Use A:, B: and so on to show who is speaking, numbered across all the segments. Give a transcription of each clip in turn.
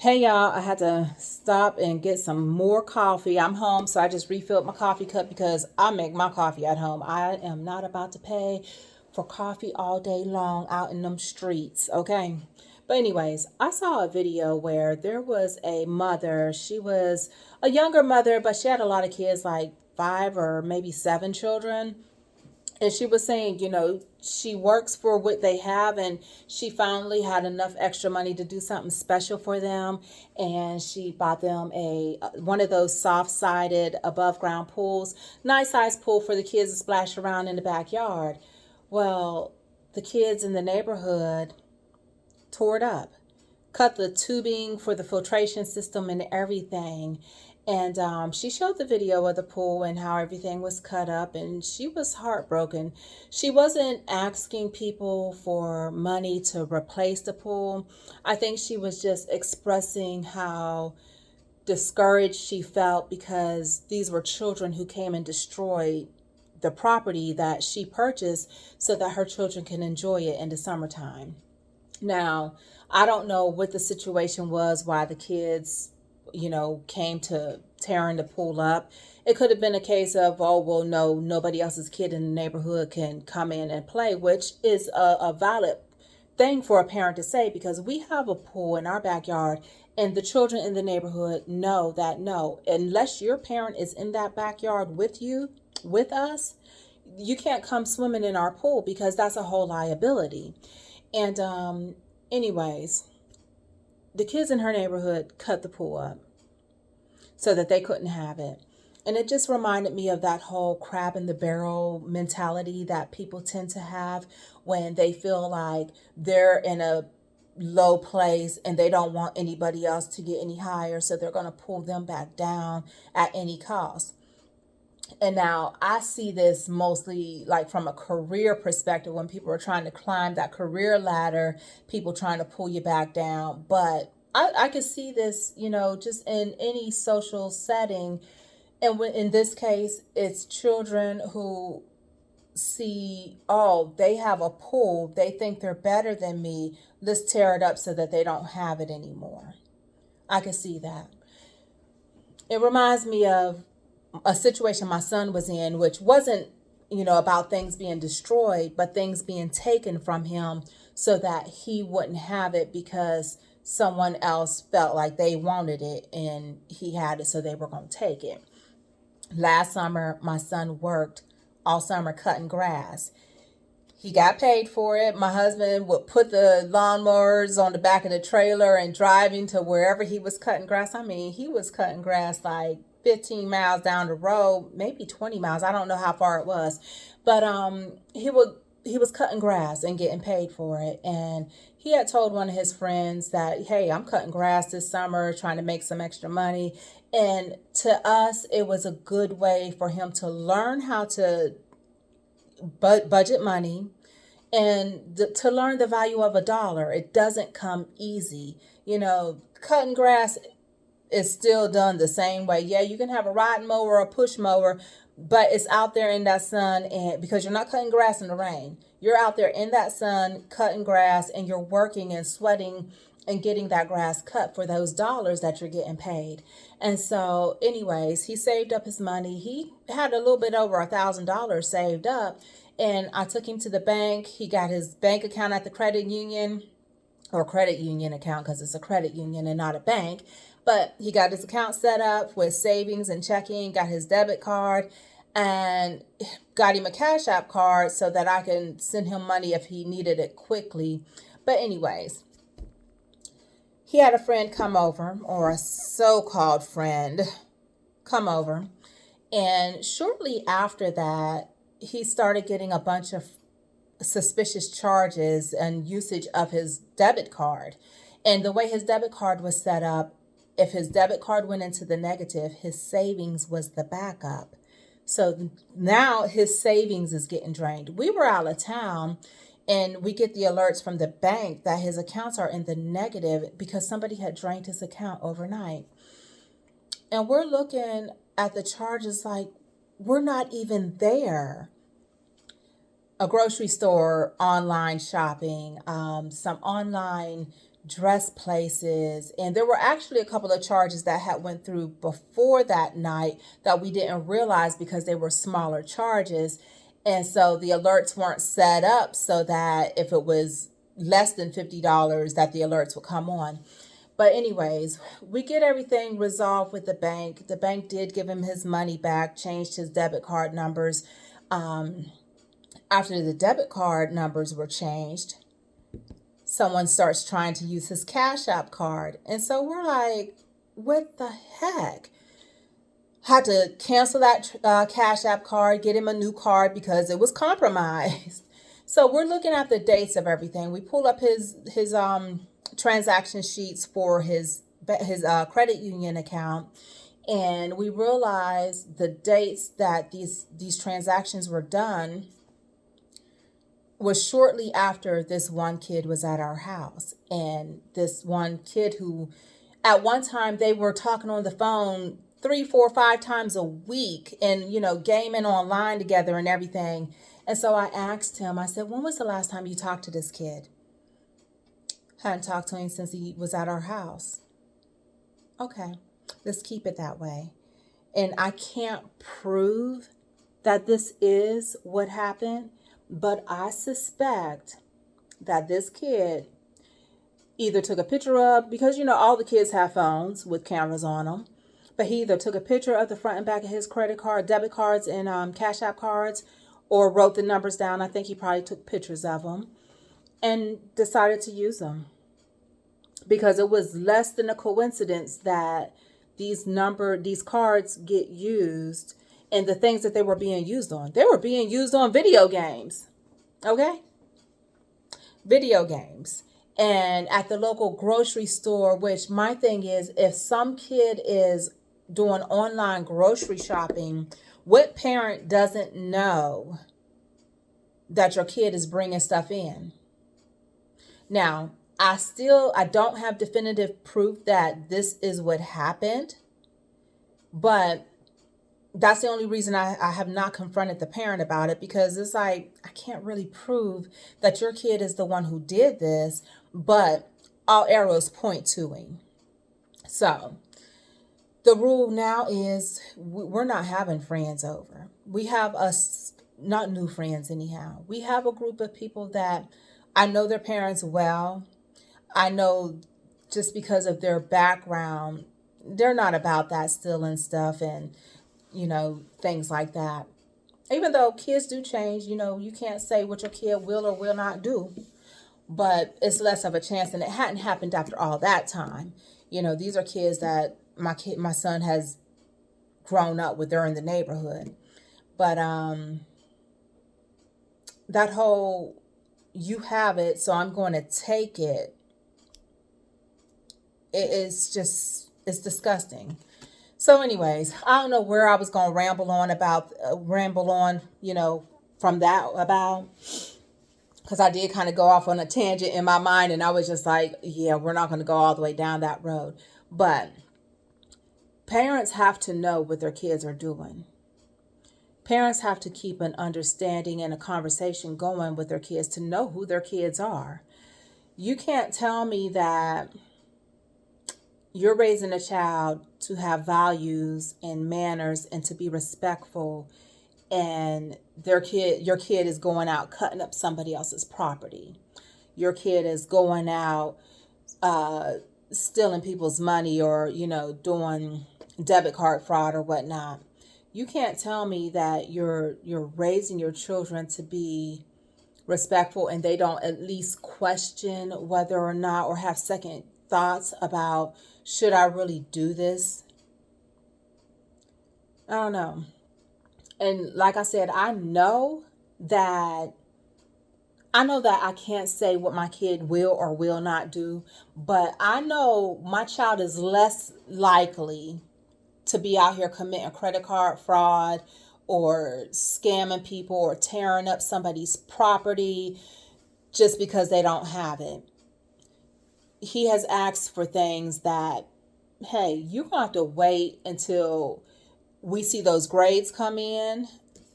A: Hey y'all, I had to stop and get some more coffee. I'm home, so I just refilled my coffee cup because I make my coffee at home. I am not about to pay for coffee all day long out in them streets, okay? But, anyways, I saw a video where there was a mother. She was a younger mother, but she had a lot of kids, like five or maybe seven children, and she was saying, she works for what they have, and she finally had enough extra money to do something special for them, and she bought them a one of those soft-sided above ground pools, nice size pool for the kids to splash around in the backyard. Well, the kids in the neighborhood tore it up, cut the tubing for the filtration system and everything. And she showed the video of the pool and how everything was cut up, and she was heartbroken. She wasn't asking people for money to replace the pool. I think she was just expressing how discouraged she felt because these were children who came and destroyed the property that she purchased so that her children can enjoy it in the summertime. Now, I don't know what the situation was, why the kids, came to tearing the pool up. It could have been a case of, oh, well, no, nobody else's kid in the neighborhood can come in and play, which is a valid thing for a parent to say because we have a pool in our backyard and the children in the neighborhood know that no, unless your parent is in that backyard with you, with us, you can't come swimming in our pool because that's a whole liability. And anyways, the kids in her neighborhood cut the pool up so that they couldn't have it. And it just reminded me of that whole crab in the barrel mentality that people tend to have when they feel like they're in a low place and they don't want anybody else to get any higher, so they're going to pull them back down at any cost. And now I see this mostly like from a career perspective when people are trying to climb that career ladder, people trying to pull you back down. But I could see this, just in any social setting. And in this case, it's children who see, oh, they have a pool. They think they're better than me. Let's tear it up so that they don't have it anymore. I could see that. It reminds me of a situation my son was in, which wasn't, about things being destroyed, but things being taken from him so that he wouldn't have it because someone else felt like they wanted it and he had it, so they were going to take it. Last summer, my son worked all summer cutting grass. He got paid for it. My husband would put the lawnmowers on the back of the trailer and driving to wherever he was cutting grass. I mean, he was cutting grass like 15 miles down the road, maybe 20 miles. I don't know how far it was. But he was cutting grass and getting paid for it. And he had told one of his friends that, hey, I'm cutting grass this summer, trying to make some extra money. And to us, it was a good way for him to learn how to budget money and to learn the value of a dollar. It doesn't come easy. Cutting grass is still done the same way. Yeah, you can have a riding mower or a push mower, but it's out there in that sun, and because you're not cutting grass in the rain, you're out there in that sun cutting grass and you're working and sweating and getting that grass cut for those dollars that you're getting paid. And so, anyways, he saved up his money. He had a little bit over $1,000 saved up, and I took him to the bank. He got his bank account at the credit union, or credit union account because it's a credit union and not a bank. But he got his account set up with savings and checking, got his debit card, and got him a Cash App card so that I can send him money if he needed it quickly. But anyways, he had a friend come over, or a so-called friend come over, and shortly after that, he started getting a bunch of suspicious charges and usage of his debit card. And the way his debit card was set up, if his debit card went into the negative, his savings was the backup. So now his savings is getting drained. We were out of town and we get the alerts from the bank that his accounts are in the negative because somebody had drained his account overnight. And we're looking at the charges like we're not even there. A grocery store, online shopping, some online dress places, and there were actually a couple of charges that had went through before that night that we didn't realize because they were smaller charges. And so the alerts weren't set up so that if it was less than $50 that the alerts would come on. But anyways, we get everything resolved with the bank. The bank did give him his money back, changed his debit card numbers. After the debit card numbers were changed, someone starts trying to use his Cash App card. And so we're like, what the heck? Had to cancel that Cash App card, get him a new card because it was compromised. So we're looking at the dates of everything. We pull up his transaction sheets for his credit union account, and we realize the dates that these transactions were done was shortly after this one kid was at our house. And this one kid who at one time they were talking on the phone 3, 4, 5 times a week and, gaming online together and everything. And so I asked him, I said, when was the last time you talked to this kid? Hadn't talked to him since he was at our house. Okay, let's keep it that way. And I can't prove that this is what happened, but I suspect that this kid either took a picture of, because all the kids have phones with cameras on them, but he either took a picture of the front and back of his credit card, debit cards, and Cash App cards, or wrote the numbers down. I think he probably took pictures of them and decided to use them, because it was less than a coincidence that these cards get used. And the things that they were being used on, they were being used on video games. Okay? Video games. And at the local grocery store, which my thing is, if some kid is doing online grocery shopping, what parent doesn't know that your kid is bringing stuff in? Now, I don't have definitive proof that this is what happened, but that's the only reason I have not confronted the parent about it, because it's like, I can't really prove that your kid is the one who did this, but all arrows point to him. So the rule now is we're not having friends over. We have not new friends anyhow. We have a group of people that I know their parents well. I know just because of their background, they're not about that stealing stuff and things like that. Even though kids do change, you can't say what your kid will or will not do, but it's less of a chance, and it hadn't happened after all that time. These are kids that my son has grown up with. They're in the neighborhood. But that whole, you have it, so I'm going to take it, it's disgusting. So anyways, I don't know where I was going to ramble on, from that about, because I did kind of go off on a tangent in my mind, and I was just like, yeah, we're not going to go all the way down that road. But parents have to know what their kids are doing. Parents have to keep an understanding and a conversation going with their kids to know who their kids are. You can't tell me that you're raising a child to have values and manners and to be respectful, and your kid is going out cutting up somebody else's property. Your kid is going out stealing people's money, or doing debit card fraud or whatnot. You can't tell me that you're raising your children to be respectful and they don't at least question whether or not, or have second thoughts about, should I really do this? I don't know. And like I said, I know that I can't say what my kid will or will not do, but I know my child is less likely to be out here committing credit card fraud or scamming people or tearing up somebody's property just because they don't have it. He has asked for things that, hey, you're going to have to wait until we see those grades come in,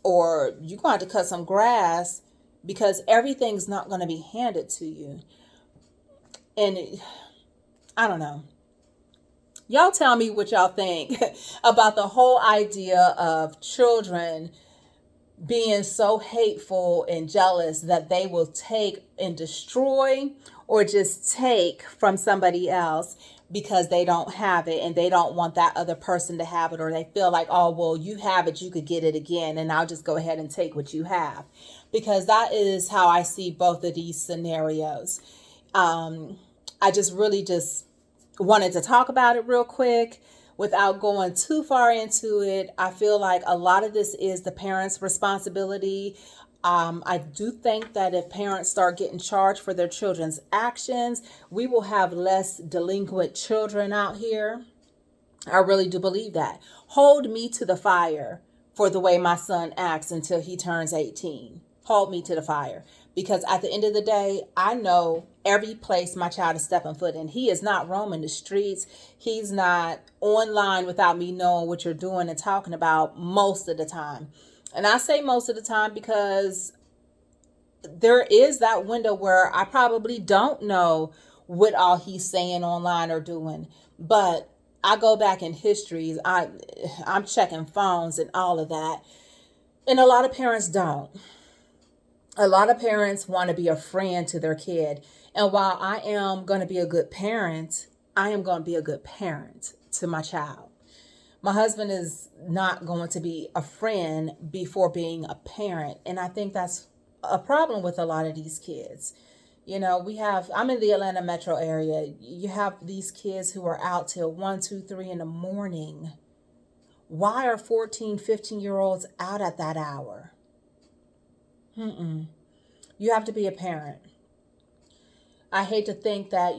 A: or you're going to have to cut some grass, because everything's not going to be handed to you. And I don't know. Y'all tell me what y'all think about the whole idea of children being so hateful and jealous that they will take and destroy or just take from somebody else because they don't have it and they don't want that other person to have it, or they feel like, oh, well, you have it, you could get it again, and I'll just go ahead and take what you have. Because that is how I see both of these scenarios. I just really just wanted to talk about it real quick without going too far into it. I feel like a lot of this is the parents' responsibility. I do think that if parents start getting charged for their children's actions, we will have less delinquent children out here. I really do believe that. Hold me to the fire for the way my son acts until he turns 18. Hold me to the fire. Because at the end of the day, I know every place my child is stepping foot in. He is not roaming the streets. He's not online without me knowing what you're doing and talking about most of the time. And I say most of the time because there is that window where I probably don't know what all he's saying online or doing. But I go back in histories. I'm checking phones and all of that. And a lot of parents don't. A lot of parents want to be a friend to their kid. And while I am going to be a good parent, I am going to be a good parent to my child. My husband is not going to be a friend before being a parent. And I think that's a problem with a lot of these kids. You know, I'm in the Atlanta metro area. You have these kids who are out till 1, 2, 3 in the morning. Why are 14, 15-year-olds out at that hour? You have to be a parent. I hate to think that,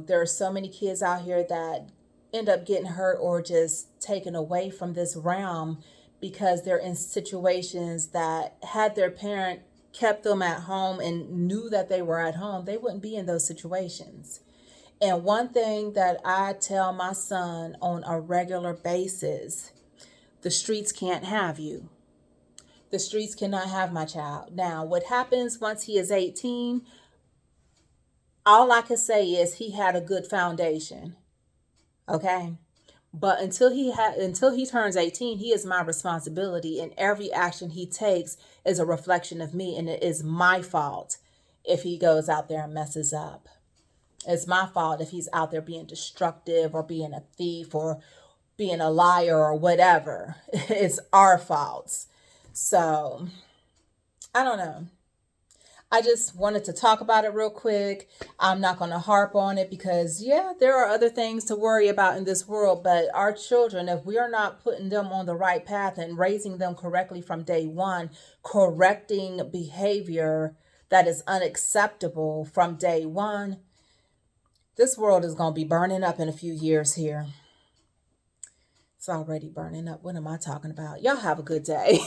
A: there are so many kids out here that end up getting hurt or just taken away from this realm because they're in situations that had their parent kept them at home and knew that they were at home, they wouldn't be in those situations. And one thing that I tell my son on a regular basis, the streets can't have you. The streets cannot have my child. Now, what happens once he is 18, all I can say is he had a good foundation. Okay? But until he turns 18, he is my responsibility, and every action he takes is a reflection of me, and it is my fault if he goes out there and messes up. It's my fault if he's out there being destructive or being a thief or being a liar or whatever. It's our faults. So, I don't know. I just wanted to talk about it real quick. I'm not going to harp on it because, yeah, there are other things to worry about in this world. But our children, if we are not putting them on the right path and raising them correctly from day one, correcting behavior that is unacceptable from day one, this world is going to be burning up in a few years here. It's already burning up. What am I talking about? Y'all have a good day.